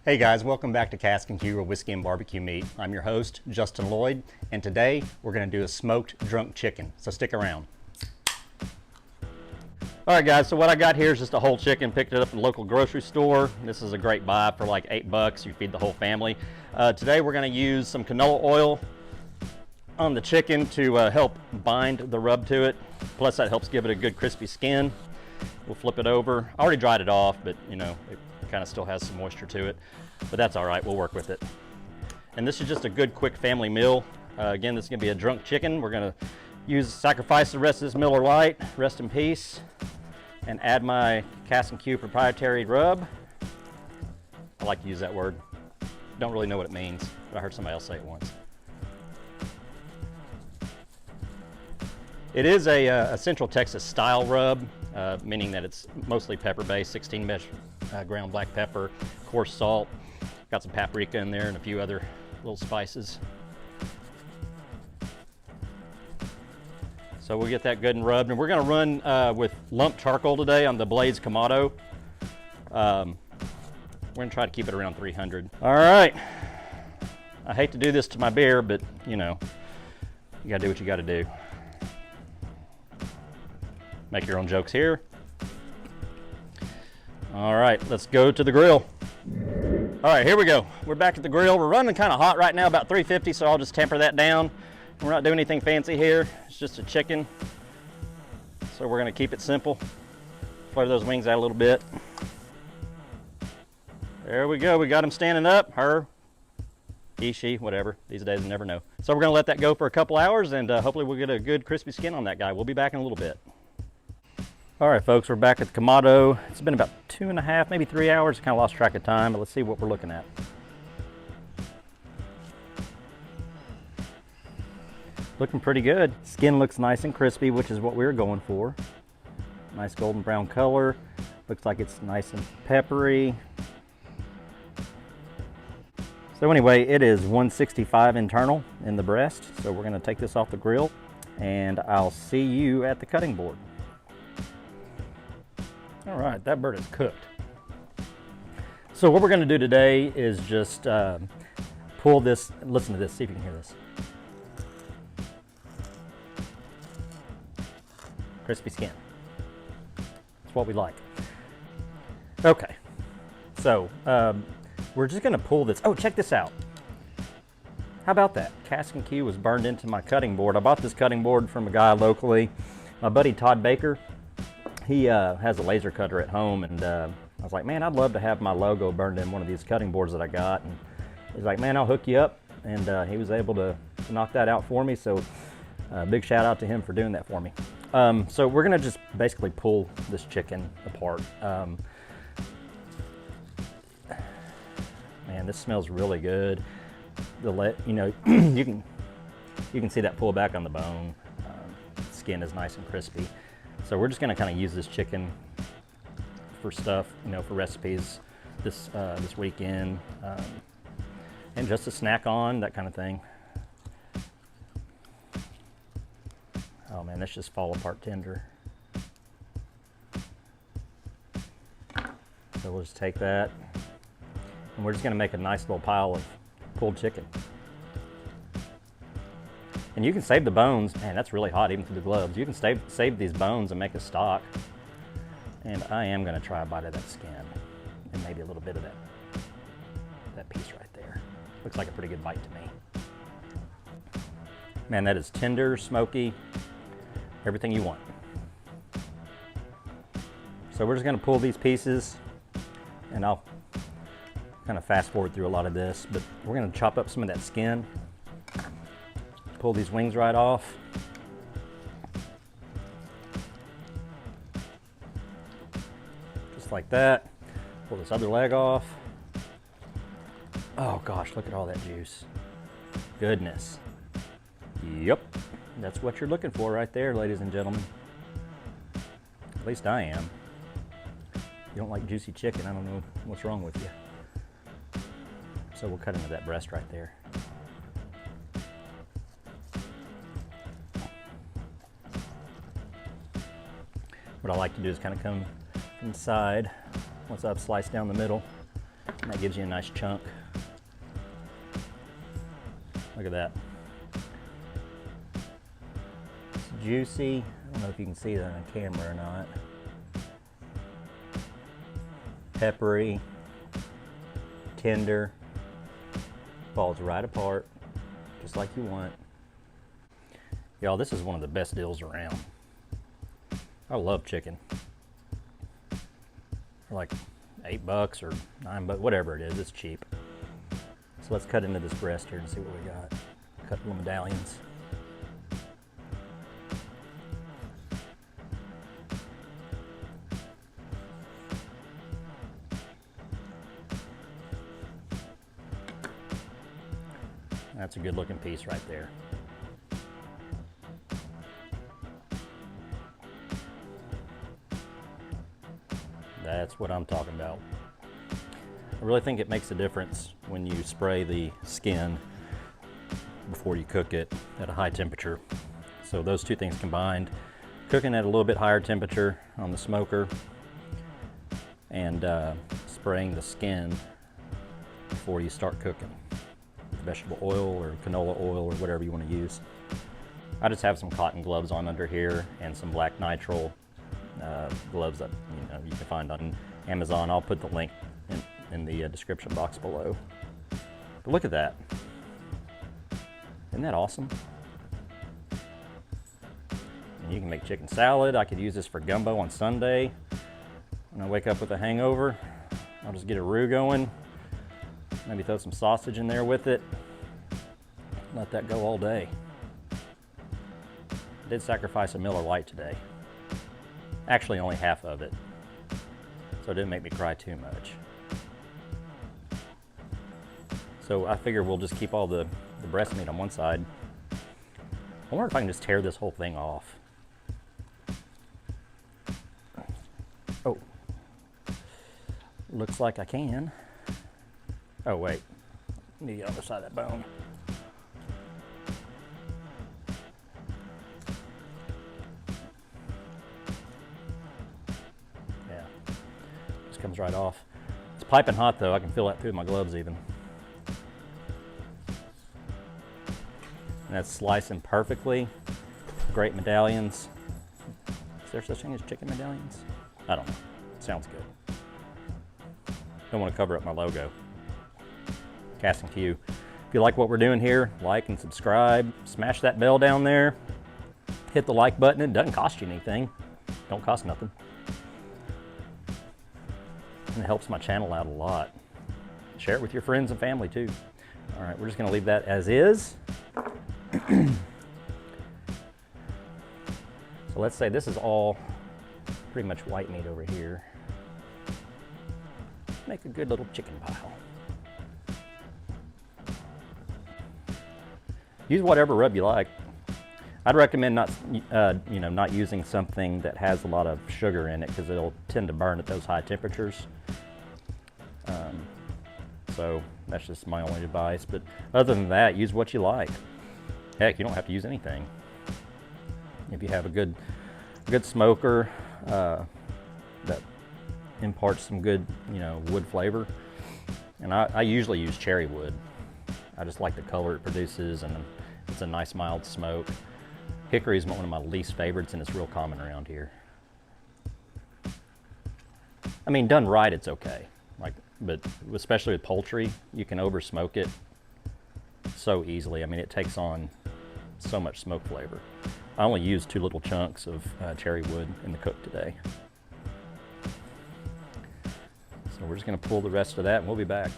Hey guys, welcome back to Casks-n-Que or Whiskey and Barbecue Meat. I'm your host, Justin Lloyd, and today we're going to do a smoked drunk chicken, so stick around. Alright guys, so what I got here is just a whole chicken, picked it up in the local grocery store. This is a great buy for like $8, you feed the whole family. Today we're going to use some canola oil on the chicken to help bind the rub to it, plus that helps give it a good crispy skin. We'll flip it over. I already dried it off, but you know, it kind of still has some moisture to it, but that's all right, we'll work with it. And this is just a good quick family meal. Again, this is gonna be a drunk chicken. We're gonna sacrifice the rest of this Miller Lite, rest in peace, and add my Casks-n-Que proprietary rub. I like to use that word. Don't really know what it means, but I heard somebody else say it once. It is a Central Texas style rub, meaning that it's mostly pepper-based, 16 mesh ground black pepper, coarse salt, got some paprika in there and a few other little spices. So we'll get that good and rubbed, and we're gonna run with lump charcoal today on the Blaze Kamado. We're gonna try to keep it around 300. All right, I hate to do this to my beer, but you know, you gotta do what you gotta do. Make your own jokes here. All right, let's go to the grill. All right, here we go. We're back at the grill. We're running kind of hot right now, about 350, so I'll just temper that down. We're not doing anything fancy here. It's just a chicken. So we're gonna keep it simple. Flavor those wings out a little bit. There we go, we got them standing up. Her, he, she, whatever. These days you never know. So we're gonna let that go for a couple hours, and hopefully we'll get a good crispy skin on that guy. We'll be back in a little bit. All right, folks, we're back at the Kamado. It's been about 2.5, maybe 3 hours. Kind of lost track of time, but let's see what we're looking at. Looking pretty good. Skin looks nice and crispy, which is what we were going for. Nice golden brown color. Looks like it's nice and peppery. So anyway, it is 165 internal in the breast. So we're gonna take this off the grill, and I'll see you at the cutting board. All right, that bird is cooked. So what we're gonna do today is just pull this, listen to this, see if you can hear this. Crispy skin. That's what we like. Okay, so we're just gonna pull this. Oh, check this out. How about that? Casks-n-Que was burned into my cutting board. I bought this cutting board from a guy locally. My buddy Todd Baker. He has a laser cutter at home, and I was like, man, I'd love to have my logo burned in one of these cutting boards that I got. And he's like, man, I'll hook you up. And he was able to knock that out for me. So big shout out to him for doing that for me. So we're gonna just basically pull this chicken apart. Man, this smells really good. You know, you can see that pull back on the bone. Skin is nice and crispy. So we're just gonna kind of use this chicken for stuff, you know, for recipes this weekend, and just a snack on, that kind of thing. Oh man, this just fall apart tender. So we'll just take that, and we're just gonna make a nice little pile of pulled chicken. And you can save the bones. Man, that's really hot even through the gloves. You can save these bones and make a stock. And I am gonna try a bite of that skin, and maybe a little bit of that piece right there. Looks like a pretty good bite to me. Man, that is tender, smoky, everything you want. So we're just gonna pull these pieces, and I'll kind of fast forward through a lot of this, but we're gonna chop up some of that skin. Pull these wings right off. Just like that. Pull this other leg off. Oh gosh, look at all that juice. Goodness. Yep, that's what you're looking for right there, ladies and gentlemen. At least I am. You don't like juicy chicken, I don't know what's wrong with you. So we'll cut into that breast right there. What I like to do is kind of come from the side once I've sliced down the middle. And that gives you a nice chunk. Look at that. It's juicy. I don't know if you can see that on camera or not. Peppery, tender, falls right apart, just like you want. Y'all, this is one of the best deals around. I love chicken. For like $8 or $9, whatever it is, it's cheap. So let's cut into this breast here and see what we got. Cut little medallions. That's a good looking piece right there. That's what I'm talking about. I really think it makes a difference when you spray the skin before you cook it at a high temperature. So those two things combined, cooking at a little bit higher temperature on the smoker and spraying the skin before you start cooking. Vegetable oil or canola oil or whatever you want to use. I just have some cotton gloves on under here and some black nitrile gloves that you can find on Amazon. I'll put the link in the description box below. But look at that. Isn't that awesome? And you can make chicken salad. I could use this for gumbo on Sunday. When I wake up with a hangover, I'll just get a roux going. Maybe throw some sausage in there with it. Let that go all day. I did sacrifice a Miller Lite today. Actually, only half of it. So it didn't make me cry too much. So I figure we'll just keep all the breast meat on one side. I wonder if I can just tear this whole thing off. Oh. Looks like I can. Oh wait, need the other side of that bone. Yeah, just comes right off. It's piping hot though, I can feel that through my gloves even. And that's slicing perfectly. Great medallions. Is there such thing as chicken medallions? I don't know, sounds good. Don't want to cover up my logo. Casks-n-Que. If you like what we're doing here, like and subscribe. Smash that bell down there. Hit the like button. It doesn't cost you anything. Don't cost nothing. And it helps my channel out a lot. Share it with your friends and family too. All right, we're just going to leave that as is. So let's say this is all pretty much white meat over here. Make a good little chicken pile. Use whatever rub you like. I'd recommend not using something that has a lot of sugar in it because it'll tend to burn at those high temperatures. So that's just my only advice. But other than that, use what you like. Heck, you don't have to use anything. If you have a good smoker that imparts some good wood flavor, and I usually use cherry wood. I just like the color it produces, and it's a nice mild smoke. Hickory is one of my least favorites, and it's real common around here. I mean, done right, it's okay. But especially with poultry, you can over smoke it so easily. I mean, it takes on so much smoke flavor. I only used 2 little chunks of cherry wood in the cook today. So we're just gonna pull the rest of that, and we'll be back.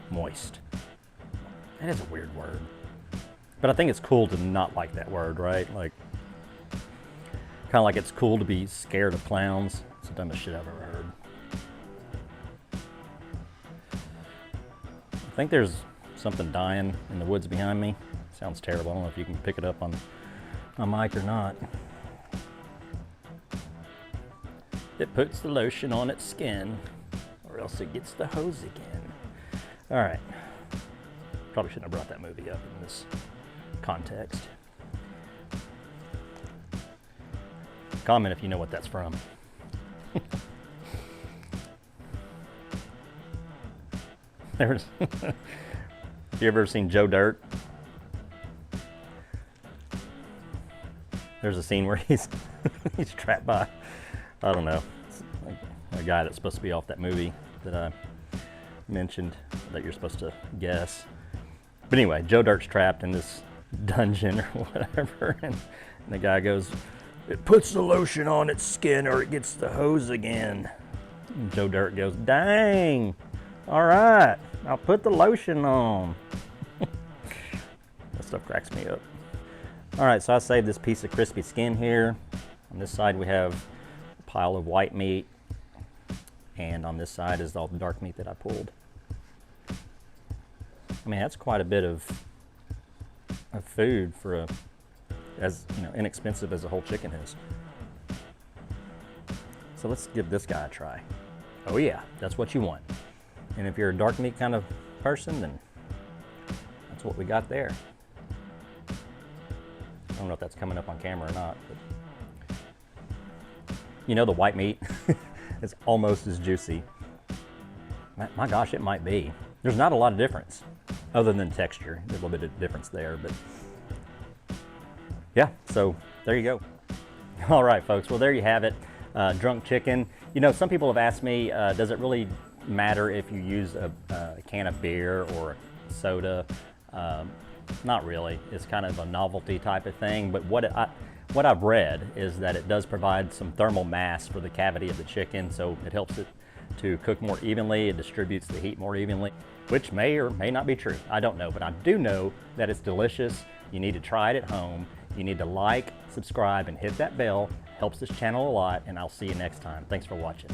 Moist. That is a weird word. But I think it's cool to not like that word, right? Like, kind of like it's cool to be scared of clowns. It's the dumbest shit I've ever heard. I think there's something dying in the woods behind me. Sounds terrible. I don't know if you can pick it up on mic or not. It puts the lotion on its skin, or else it gets the hose again. All right. Probably shouldn't have brought that movie up in this context. Comment if you know what that's from. There's have you ever seen Joe Dirt? There's a scene where he's he's trapped by, I don't know, like a guy that's supposed to be off that movie that I mentioned that you're supposed to guess. But anyway, Joe Dirt's trapped in this dungeon or whatever, and the guy goes, "It puts the lotion on its skin or it gets the hose again." And Joe Dirt goes, "Dang, all right, I'll put the lotion on." That stuff cracks me up. All right, so I saved this piece of crispy skin here. On this side we have a pile of white meat, and on this side is all the dark meat that I pulled. I mean, that's quite a bit of food for as you know, inexpensive as a whole chicken is. So let's give this guy a try. Oh yeah, that's what you want. And if you're a dark meat kind of person, then that's what we got there. I don't know if that's coming up on camera or not, but you know, the white meat is almost as juicy. My gosh, it might be. There's not a lot of difference other than texture. There's a little bit of difference there, but yeah, so there you go. All right, folks, well, there you have it. Drunk chicken. You know, some people have asked me, does it really matter if you use a can of beer or soda? Not really. It's kind of a novelty type of thing, but what I've read is that it does provide some thermal mass for the cavity of the chicken, so it helps it to cook more evenly. It distributes the heat more evenly, which may or may not be true. I don't know, but I do know that it's delicious. You need to try it at home. You need to like, subscribe, and hit that bell. Helps this channel a lot, and I'll see you next time. Thanks for watching.